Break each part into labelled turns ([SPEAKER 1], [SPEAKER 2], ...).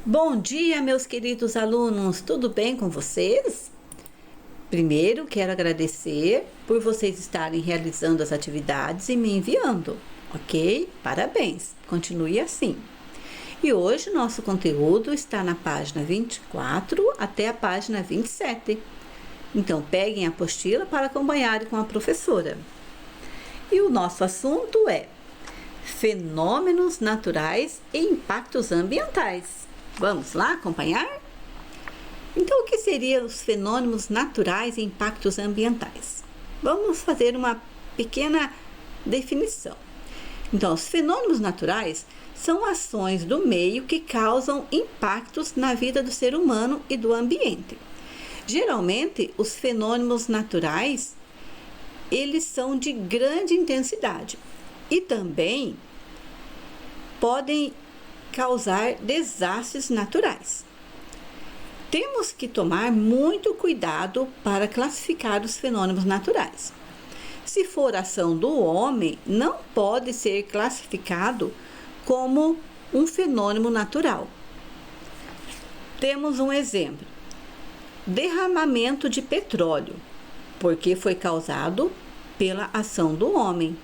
[SPEAKER 1] Bom dia, meus queridos alunos, tudo bem com vocês? Primeiro, quero agradecer por vocês estarem realizando as atividades e me enviando, ok? Parabéns, continue assim. E hoje nosso conteúdo está na página 24 até a página 27. Então, peguem a apostila para acompanharem com a professora. E o nosso assunto é fenômenos naturais e impactos ambientais. Vamos lá acompanhar? Então, o que seriam os fenômenos naturais e impactos ambientais? Vamos fazer uma pequena definição. Então, os fenômenos naturais são ações do meio que causam impactos na vida do ser humano e do ambiente. Geralmente, os fenômenos naturais, eles são de grande intensidade e também podem causar desastres naturais. Temos que tomar muito cuidado para classificar os fenômenos naturais. Se for ação do homem, não pode ser classificado como um fenômeno natural. Temos um exemplo: derramamento de petróleo, porque foi causado pela ação do homem.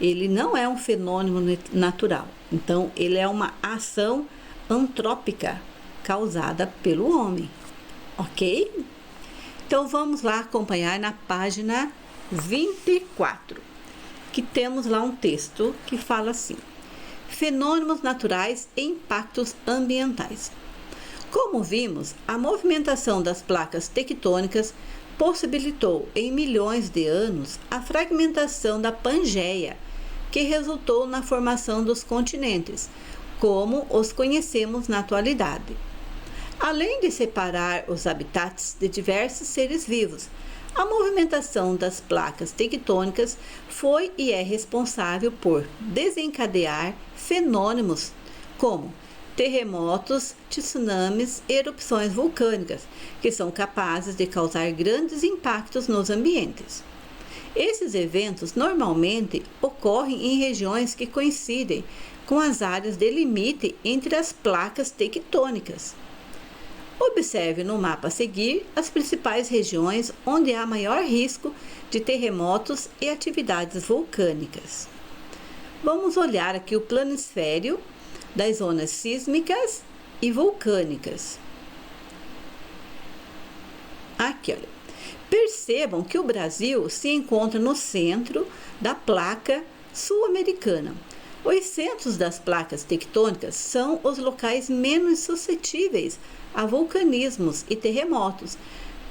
[SPEAKER 1] Ele não é um fenômeno natural. Então, ele é uma ação antrópica causada pelo homem, ok? Então, vamos lá acompanhar na página 24, que temos lá um texto que fala assim: fenômenos naturais e impactos ambientais. Como vimos, a movimentação das placas tectônicas possibilitou em milhões de anos a fragmentação da Pangeia, que resultou na formação dos continentes, como os conhecemos na atualidade. Além de separar os habitats de diversos seres vivos, a movimentação das placas tectônicas foi e é responsável por desencadear fenômenos como terremotos, tsunamis e erupções vulcânicas, que são capazes de causar grandes impactos nos ambientes. Esses eventos normalmente ocorrem em regiões que coincidem com as áreas de limite entre as placas tectônicas. Observe no mapa a seguir as principais regiões onde há maior risco de terremotos e atividades vulcânicas. Vamos olhar aqui o planisfério das zonas sísmicas e vulcânicas. Aqui, olha. Percebam que o Brasil se encontra no centro da placa sul-americana. Os centros das placas tectônicas são os locais menos suscetíveis a vulcanismos e terremotos.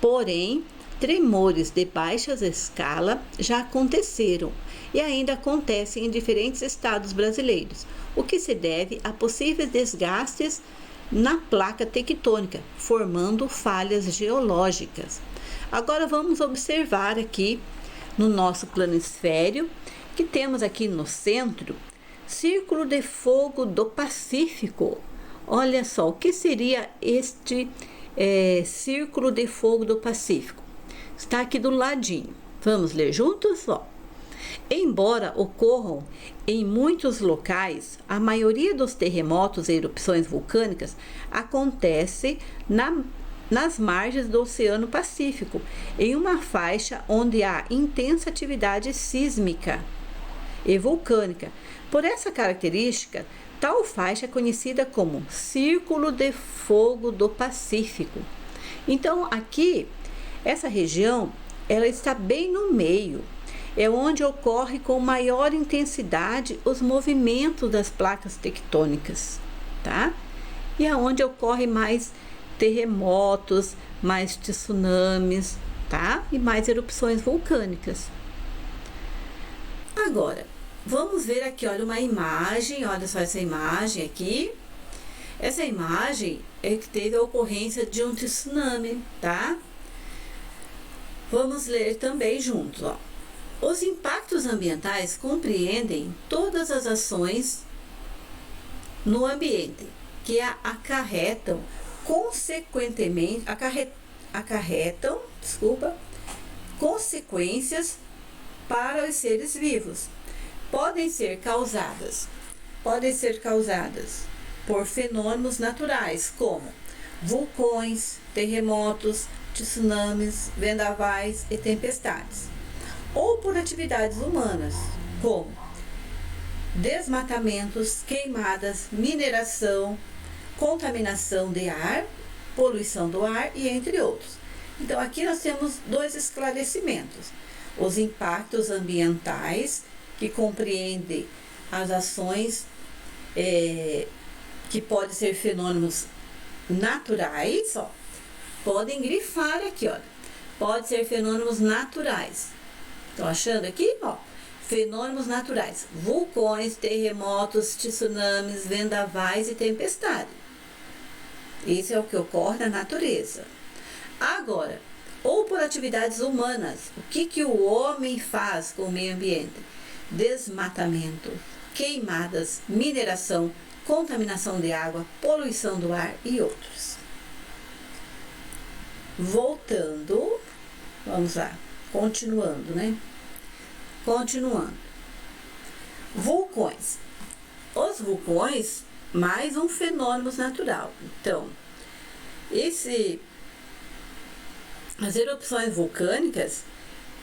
[SPEAKER 1] Porém, tremores de baixa escala já aconteceram e ainda acontecem em diferentes estados brasileiros, o que se deve a possíveis desgastes na placa tectônica, formando falhas geológicas. Agora vamos observar aqui no nosso planisfério, que temos aqui no centro, Círculo de Fogo do Pacífico. Olha só, o que seria este Círculo de Fogo do Pacífico? Está aqui do ladinho. Vamos ler juntos? Ó. Embora ocorram em muitos locais, a maioria dos terremotos e erupções vulcânicas acontece nas margens do Oceano Pacífico, em uma faixa onde há intensa atividade sísmica e vulcânica. Por essa característica, tal faixa é conhecida como Círculo de Fogo do Pacífico. Então, aqui, essa região, ela está bem no meio. É onde ocorre com maior intensidade os movimentos das placas tectônicas, tá? E é onde ocorre mais terremotos, mais tsunamis, tá? E mais erupções vulcânicas. Agora, vamos ver aqui, olha, uma imagem, olha só essa imagem aqui. Essa imagem é que teve a ocorrência de um tsunami, tá? Vamos ler também juntos, ó. Os impactos ambientais compreendem todas as ações no ambiente que acarretam consequências para os seres vivos. Podem ser causadas por fenômenos naturais, como vulcões, terremotos, tsunamis, vendavais e tempestades, ou por atividades humanas, como desmatamentos, queimadas, mineração, contaminação de ar, poluição do ar e entre outros. Então aqui nós temos dois esclarecimentos: os impactos ambientais, que compreendem as ações que podem ser fenômenos naturais, ó, podem grifar aqui, olha, pode ser fenômenos naturais. Estão achando aqui, ó, fenômenos naturais: vulcões, terremotos, tsunamis, vendavais e tempestades. Isso é o que ocorre na natureza. Agora, ou por atividades humanas, o que o homem faz com o meio ambiente? Desmatamento, queimadas, mineração, contaminação de água, poluição do ar e outros. Voltando, vamos lá, continuando, né? Continuando. Vulcões. Os vulcões, mais um fenômeno natural. Então, as erupções vulcânicas,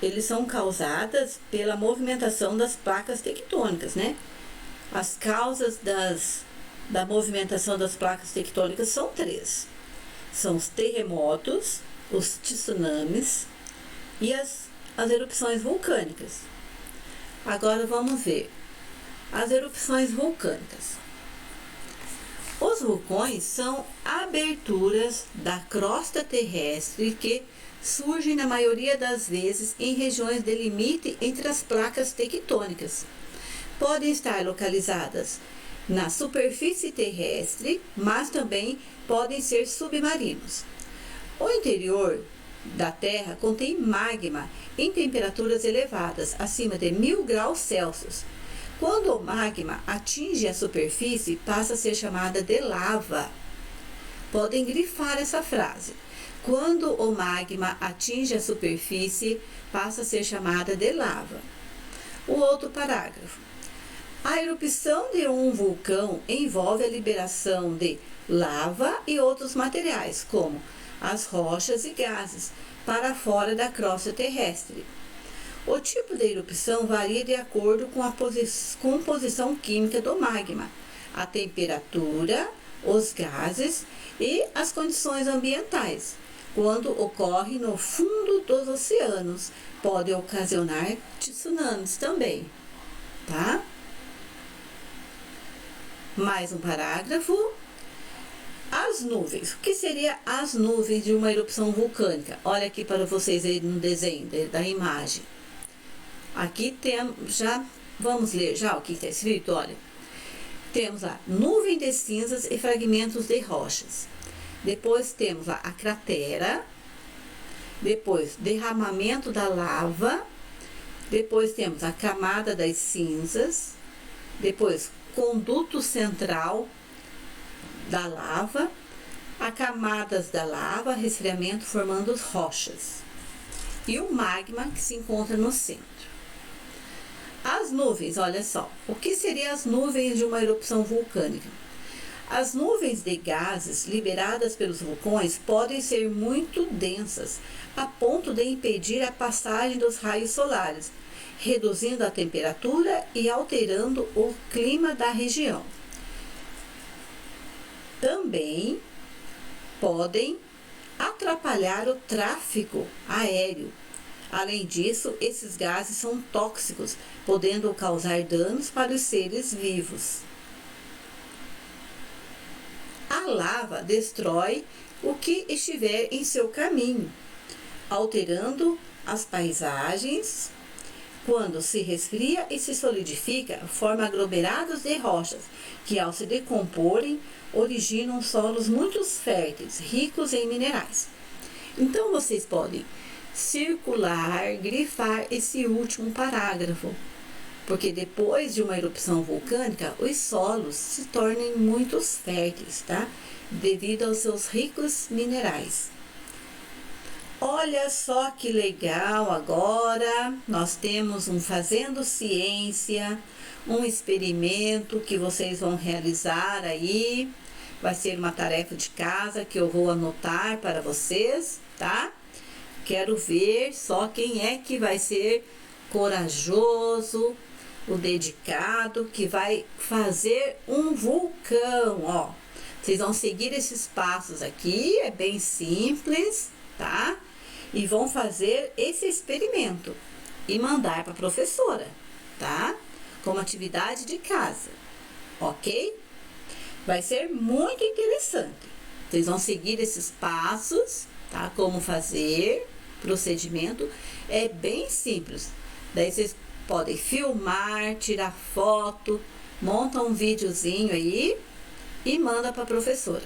[SPEAKER 1] eles são causadas pela movimentação das placas tectônicas, né? As causas da movimentação das placas tectônicas são três. São os terremotos, os tsunamis e as erupções vulcânicas. Agora vamos ver as erupções vulcânicas. Os vulcões são aberturas da crosta terrestre que surgem na maioria das vezes em regiões de limite entre as placas tectônicas. Podem estar localizadas na superfície terrestre, mas também podem ser submarinos. O interior da Terra contém magma em temperaturas elevadas, acima de 1000 graus Celsius. Quando o magma atinge a superfície, passa a ser chamada de lava. Podem grifar essa frase: quando o magma atinge a superfície, passa a ser chamada de lava. O outro parágrafo: a erupção de um vulcão envolve a liberação de lava e outros materiais, como as rochas e gases, para fora da crosta terrestre. O tipo de erupção varia de acordo com a composição química do magma, a temperatura, os gases e as condições ambientais. Quando ocorre no fundo dos oceanos, pode ocasionar tsunamis também, tá? Mais um parágrafo. As nuvens. O que seria as nuvens de uma erupção vulcânica? Olha aqui para vocês aí no desenho da imagem. Aqui temos, vamos ler já o que está escrito, olha. Temos lá nuvem de cinzas e fragmentos de rochas. Depois temos lá a cratera. Depois, derramamento da lava. Depois temos a camada das cinzas. Depois, conduto central da lava, a camadas da lava, resfriamento formando rochas e o magma que se encontra no centro. As nuvens, olha só, o que seriam as nuvens de uma erupção vulcânica? As nuvens de gases liberadas pelos vulcões podem ser muito densas, a ponto de impedir a passagem dos raios solares, reduzindo a temperatura e alterando o clima da região. Também podem atrapalhar o tráfego aéreo. Além disso, esses gases são tóxicos, podendo causar danos para os seres vivos. A lava destrói o que estiver em seu caminho, alterando as paisagens. Quando se resfria e se solidifica, forma aglomerados de rochas, que ao se decomporem, originam solos muito férteis, ricos em minerais. Então, vocês podem circular, grifar esse último parágrafo, porque depois de uma erupção vulcânica, os solos se tornam muito férteis, tá? Devido aos seus ricos minerais. Olha só que legal, agora nós temos um Fazendo Ciência, um experimento que vocês vão realizar aí. vai ser uma tarefa de casa que eu vou anotar para vocês, tá? Quero ver só quem é que vai ser corajoso, o dedicado, que vai fazer um vulcão, ó. Vocês vão seguir esses passos aqui, é bem simples, tá? E vão fazer esse experimento e mandar para a professora, tá? Como atividade de casa, ok? Vai ser muito interessante. Vocês vão seguir esses passos, tá? Como fazer, procedimento, é bem simples. Daí vocês podem filmar, tirar foto, monta um videozinho aí e manda para a professora.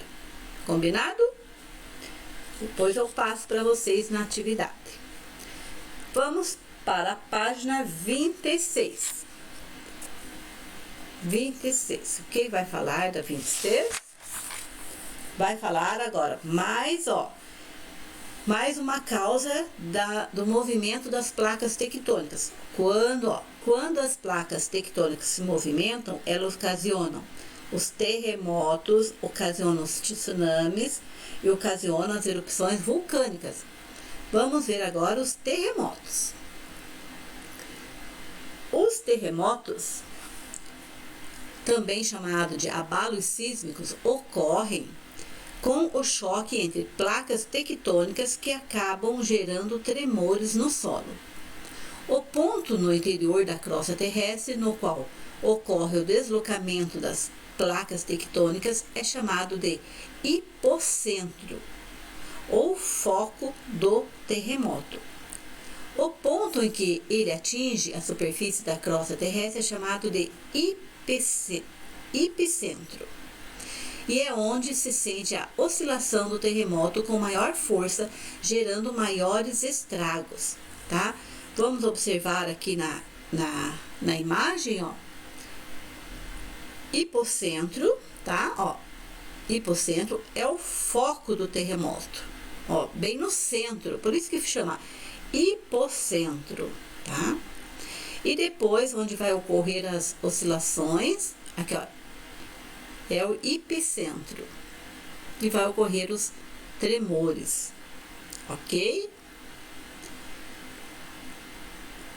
[SPEAKER 1] Combinado? Depois eu passo para vocês na atividade. Vamos para a página 26. 26. O que vai falar da 26? Vai falar agora mais uma causa do movimento das placas tectônicas. Quando as placas tectônicas se movimentam, elas ocasionam os terremotos, ocasionam os tsunamis e ocasionam as erupções vulcânicas. Vamos ver agora os terremotos. Os terremotos, também chamado de abalos sísmicos, ocorrem com o choque entre placas tectônicas que acabam gerando tremores no solo. O ponto no interior da crosta terrestre no qual ocorre o deslocamento das placas tectônicas é chamado de hipocentro, ou foco do terremoto. O ponto em que ele atinge a superfície da crosta terrestre é chamado de epicentro. E é onde se sente a oscilação do terremoto com maior força, gerando maiores estragos, tá? Vamos observar aqui na imagem, ó. Hipocentro, tá? Ó, hipocentro é o foco do terremoto, ó, bem no centro, por isso que chama hipocentro, tá? E depois, onde vai ocorrer as oscilações, aqui, ó, é o epicentro, e vai ocorrer os tremores, ok?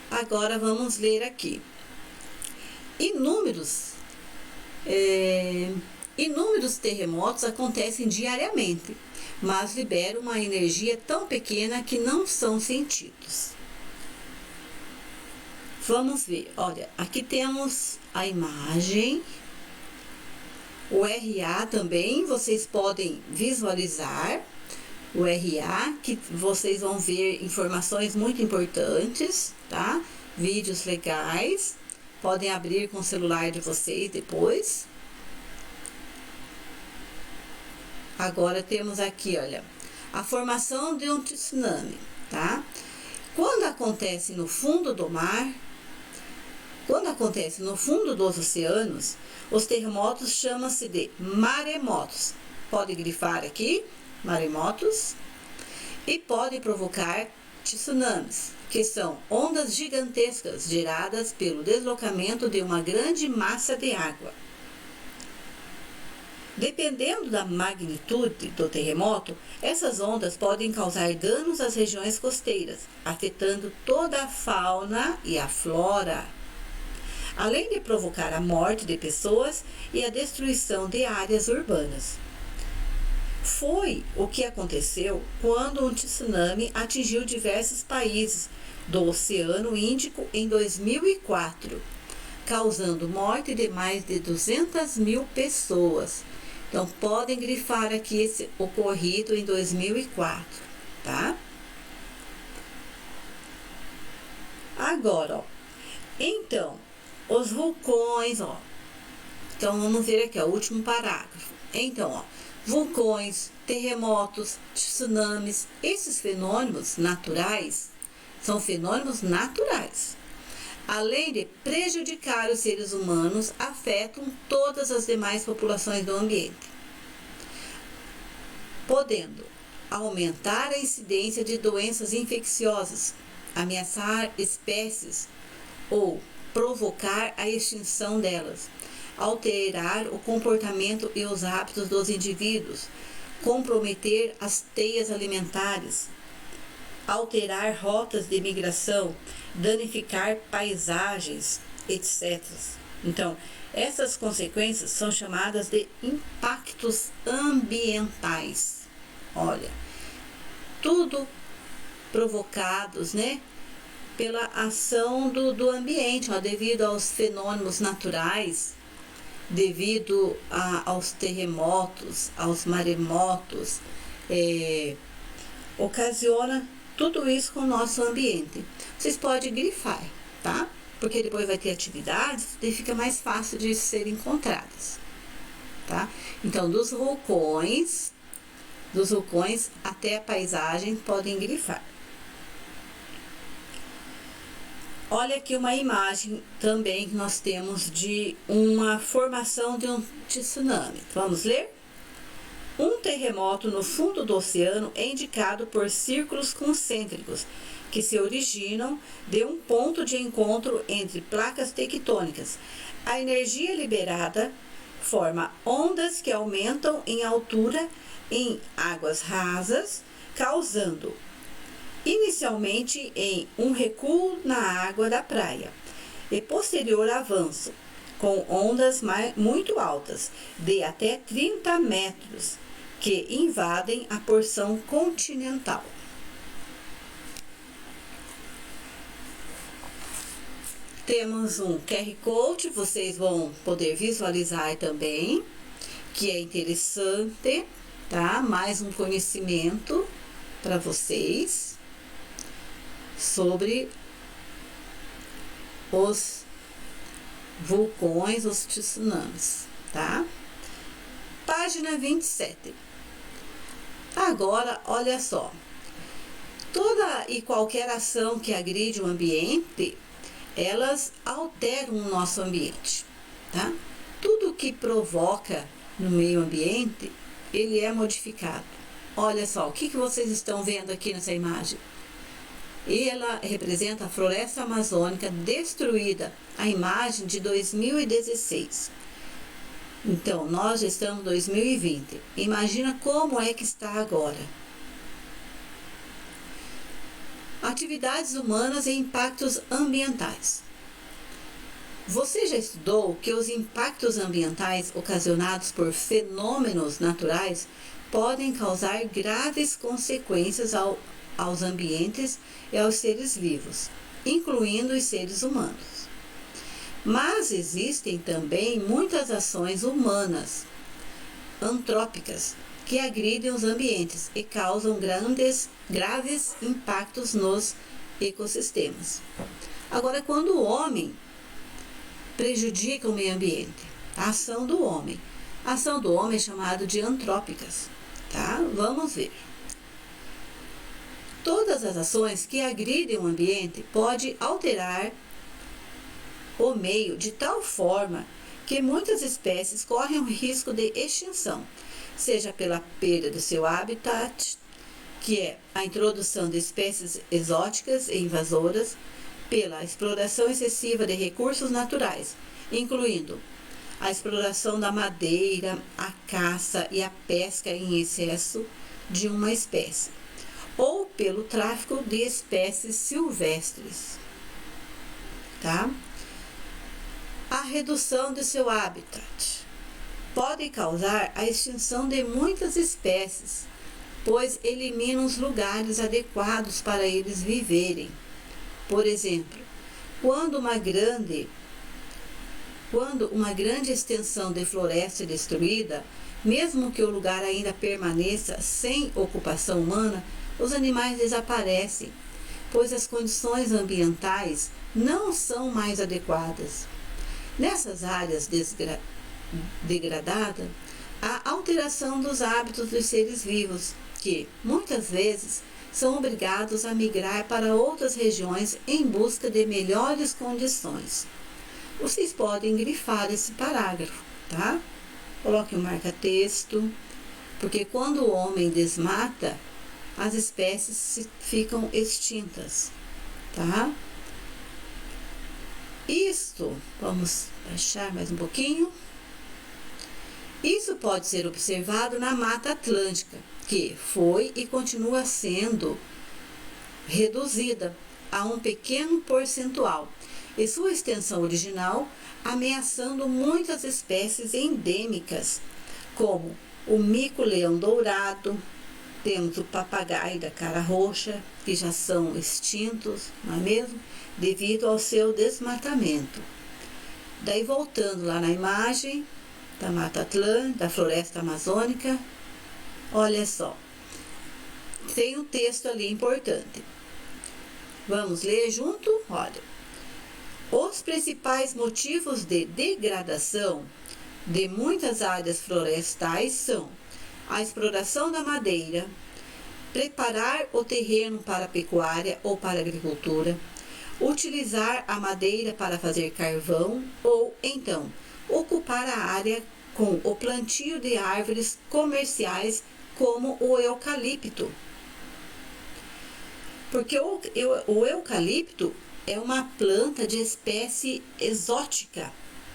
[SPEAKER 1] Agora vamos ler aqui. Inúmeros terremotos acontecem diariamente, mas liberam uma energia tão pequena que não são sentidos. Vamos ver, olha, aqui temos a imagem, o RA também, vocês podem visualizar o RA, que vocês vão ver informações muito importantes, tá? Vídeos legais, podem abrir com o celular de vocês depois. Agora temos aqui, olha, a formação de um tsunami, tá? Quando acontece no fundo do mar, quando acontece no fundo dos oceanos, os terremotos chamam-se de maremotos. Pode grifar aqui, maremotos, e podem provocar tsunamis, que são ondas gigantescas geradas pelo deslocamento de uma grande massa de água. Dependendo da magnitude do terremoto, essas ondas podem causar danos às regiões costeiras, afetando toda a fauna e a flora, além de provocar a morte de pessoas e a destruição de áreas urbanas. Foi o que aconteceu quando um tsunami atingiu diversos países do Oceano Índico em 2004, causando morte de mais de 200 mil pessoas. Então, podem grifar aqui esse ocorrido em 2004, tá? Agora, ó, então, os vulcões, ó. Então, vamos ver aqui, ó, o último parágrafo. Então, ó, vulcões, terremotos, tsunamis, esses fenômenos naturais são fenômenos naturais. Além de prejudicar os seres humanos, afetam todas as demais populações do ambiente, podendo aumentar a incidência de doenças infecciosas, ameaçar espécies ou provocar a extinção delas, alterar o comportamento e os hábitos dos indivíduos, comprometer as teias alimentares, alterar rotas de migração, danificar paisagens, etc. Então, essas consequências são chamadas de impactos ambientais. Olha, tudo provocados, né, pela ação do ambiente, ó, devido aos fenômenos naturais, devido aos terremotos, aos maremotos, ocasiona tudo isso com o nosso ambiente. Vocês podem grifar, tá? Porque depois vai ter atividades e fica mais fácil de serem encontradas, tá? Então, dos vulcões até a paisagem podem grifar. Olha aqui uma imagem também que nós temos de uma formação de um tsunami. Vamos ler? Um terremoto no fundo do oceano é indicado por círculos concêntricos que se originam de um ponto de encontro entre placas tectônicas. A energia liberada forma ondas que aumentam em altura em águas rasas, causando inicialmente em um recuo na água da praia e posterior avanço, com ondas muito altas, de até 30 metros, que invadem a porção continental. Temos um QR Code, vocês vão poder visualizar também, que é interessante, tá? Mais um conhecimento para vocês sobre os vulcões, os tsunamis, tá? Página 27. Agora, olha só. Toda e qualquer ação que agride o ambiente, elas alteram o nosso ambiente, tá? Tudo que provoca no meio ambiente, ele é modificado. Olha só, o que vocês estão vendo aqui nessa imagem? E ela representa a floresta amazônica destruída, a imagem de 2016. Então, nós já estamos em 2020. Imagina como é que está agora. Atividades humanas e impactos ambientais. Você já estudou que os impactos ambientais ocasionados por fenômenos naturais podem causar graves consequências aos ambientes e aos seres vivos, incluindo os seres humanos. Mas existem também muitas ações humanas, antrópicas, que agridem os ambientes e causam graves impactos nos ecossistemas. Agora, quando o homem prejudica o meio ambiente, a ação do homem é chamada de antrópicas, tá? Vamos ver. Todas as ações que agridem o ambiente podem alterar o meio de tal forma que muitas espécies correm o risco de extinção, seja pela perda do seu habitat, que é a introdução de espécies exóticas e invasoras, pela exploração excessiva de recursos naturais, incluindo a exploração da madeira, a caça e a pesca em excesso de uma espécie, ou pelo tráfico de espécies silvestres, tá? A redução de seu habitat pode causar a extinção de muitas espécies, pois eliminam os lugares adequados para eles viverem. Por exemplo, quando uma grande extensão de floresta é destruída, mesmo que o lugar ainda permaneça sem ocupação humana, os animais desaparecem, pois as condições ambientais não são mais adequadas. Nessas áreas degradadas, há alteração dos hábitos dos seres vivos, que, muitas vezes, são obrigados a migrar para outras regiões em busca de melhores condições. Vocês podem grifar esse parágrafo, tá? Coloque um marca-texto, porque quando o homem desmata, as espécies ficam extintas, tá? Isto, vamos baixar mais um pouquinho. Isso pode ser observado na Mata Atlântica, que foi e continua sendo reduzida a um pequeno percentual, e sua extensão original ameaçando muitas espécies endêmicas, como o mico-leão dourado, temos o papagaio da cara roxa, que já são extintos, não é mesmo? Devido ao seu desmatamento. Daí voltando lá na imagem da Mata Atlântica, da floresta amazônica, olha só, tem um texto ali importante. Vamos ler junto? Olha. Os principais motivos de degradação de muitas áreas florestais são a exploração da madeira, preparar o terreno para a pecuária ou para a agricultura, utilizar a madeira para fazer carvão ou, então, ocupar a área com o plantio de árvores comerciais como o eucalipto. Porque o eucalipto é uma planta de espécie exótica,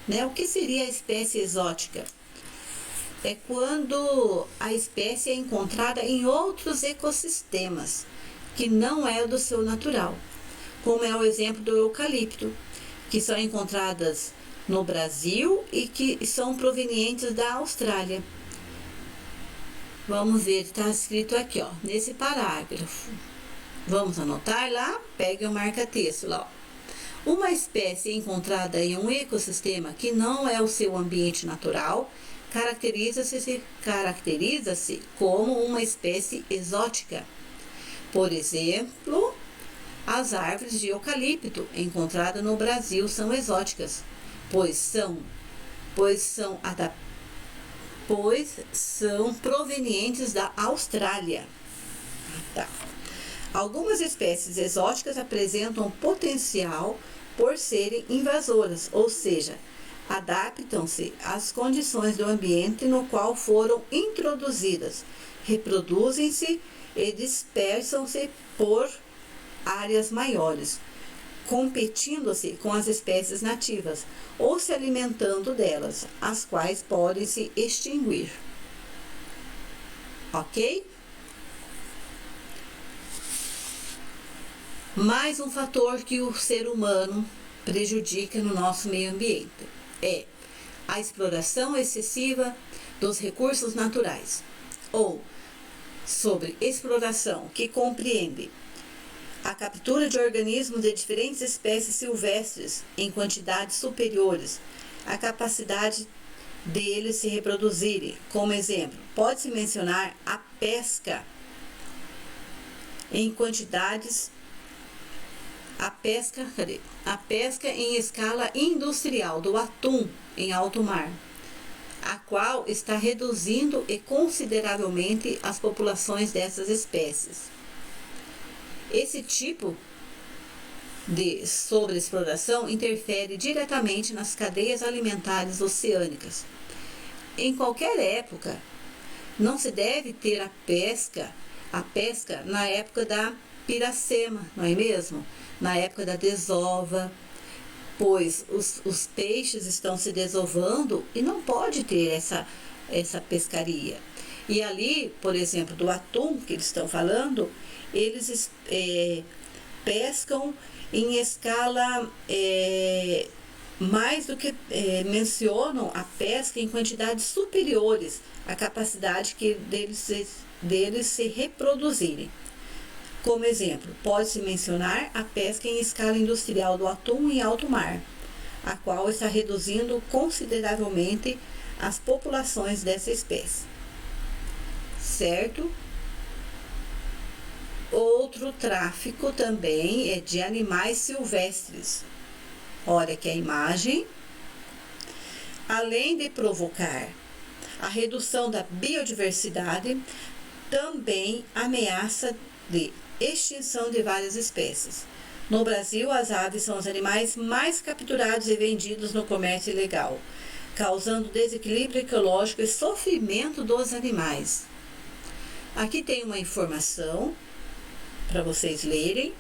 [SPEAKER 1] né? O que seria a espécie exótica? É quando a espécie é encontrada em outros ecossistemas, que não é o do seu natural, como é o exemplo do eucalipto, que são encontradas no Brasil e que são provenientes da Austrália. Vamos ver, está escrito aqui, ó, nesse parágrafo. Vamos anotar lá? Pegue o marca-texto lá, ó. Uma espécie encontrada em um ecossistema que não é o seu ambiente natural caracteriza-se como uma espécie exótica. Por exemplo, as árvores de eucalipto encontradas no Brasil são exóticas, pois são provenientes da Austrália. Tá. Algumas espécies exóticas apresentam potencial por serem invasoras, ou seja, adaptam-se às condições do ambiente no qual foram introduzidas, reproduzem-se e dispersam-se por áreas maiores, competindo-se com as espécies nativas ou se alimentando delas, as quais podem se extinguir. Ok? Mais um fator que o ser humano prejudica no nosso meio ambiente é a exploração excessiva dos recursos naturais, ou sobre exploração, que compreende a captura de organismos de diferentes espécies silvestres em quantidades superiores à capacidade deles se reproduzirem. Como exemplo, pode-se mencionar a pesca em quantidades a pesca em escala industrial do atum em alto mar, a qual está reduzindo consideravelmente as populações dessas espécies. Esse tipo de sobreexploração interfere diretamente nas cadeias alimentares oceânicas. Em qualquer época, não se deve ter a pesca na época da piracema, não é mesmo? Na época da desova, pois os peixes estão se desovando e não pode ter essa pescaria. E ali, por exemplo, do atum que eles estão falando, eles pescam em escala mais do que mencionam a pesca em quantidades superiores à capacidade deles se reproduzirem. Como exemplo, pode-se mencionar a pesca em escala industrial do atum em alto mar, a qual está reduzindo consideravelmente as populações dessa espécie. Certo? Outro tráfico também é de animais silvestres. Olha aqui a imagem. Além de provocar a redução da biodiversidade, também ameaça de extinção de várias espécies. No Brasil, as aves são os animais mais capturados e vendidos no comércio ilegal, causando desequilíbrio ecológico e sofrimento dos animais. Aqui tem uma informação para vocês lerem.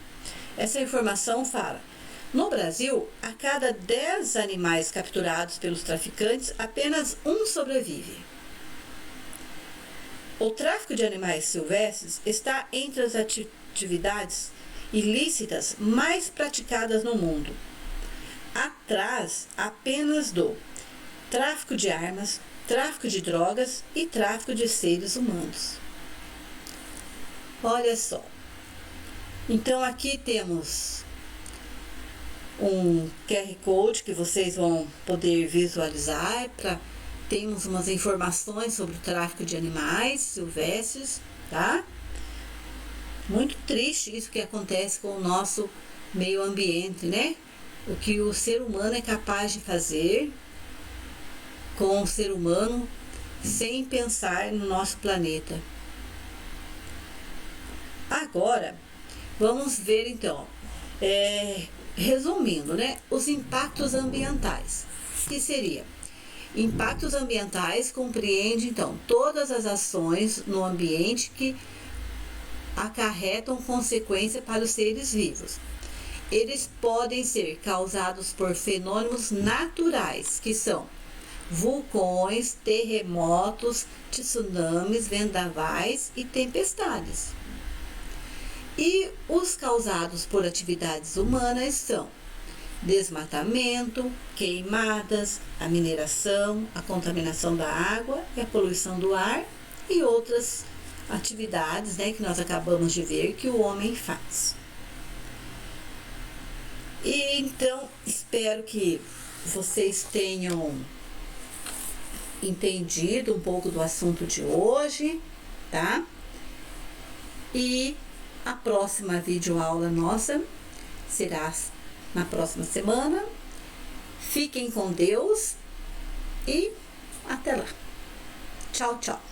[SPEAKER 1] Essa informação fala: no Brasil, a cada 10 animais capturados pelos traficantes, apenas um sobrevive. O tráfico de animais silvestres está entre as atividades ilícitas mais praticadas no mundo, atrás apenas do tráfico de armas, tráfico de drogas e tráfico de seres humanos. Olha só. Então aqui temos um QR Code que vocês vão poder visualizar. Temos umas informações sobre o tráfico de animais silvestres, tá? Muito triste isso que acontece com o nosso meio ambiente, né? O que o ser humano é capaz de fazer com o ser humano sem pensar no nosso planeta. Agora, vamos ver então, resumindo, né? Os impactos ambientais. Que seria? Impactos ambientais compreende então todas as ações no ambiente que acarretam consequência para os seres vivos. Eles podem ser causados por fenômenos naturais, que são vulcões, terremotos, tsunamis, vendavais e tempestades. E os causados por atividades humanas são desmatamento, queimadas, a mineração, a contaminação da água e a poluição do ar e outras atividades, né, que nós acabamos de ver que o homem faz. E então espero que vocês tenham entendido um pouco do assunto de hoje, tá? E a próxima videoaula nossa será na próxima semana. Fiquem com Deus e até lá. Tchau, tchau.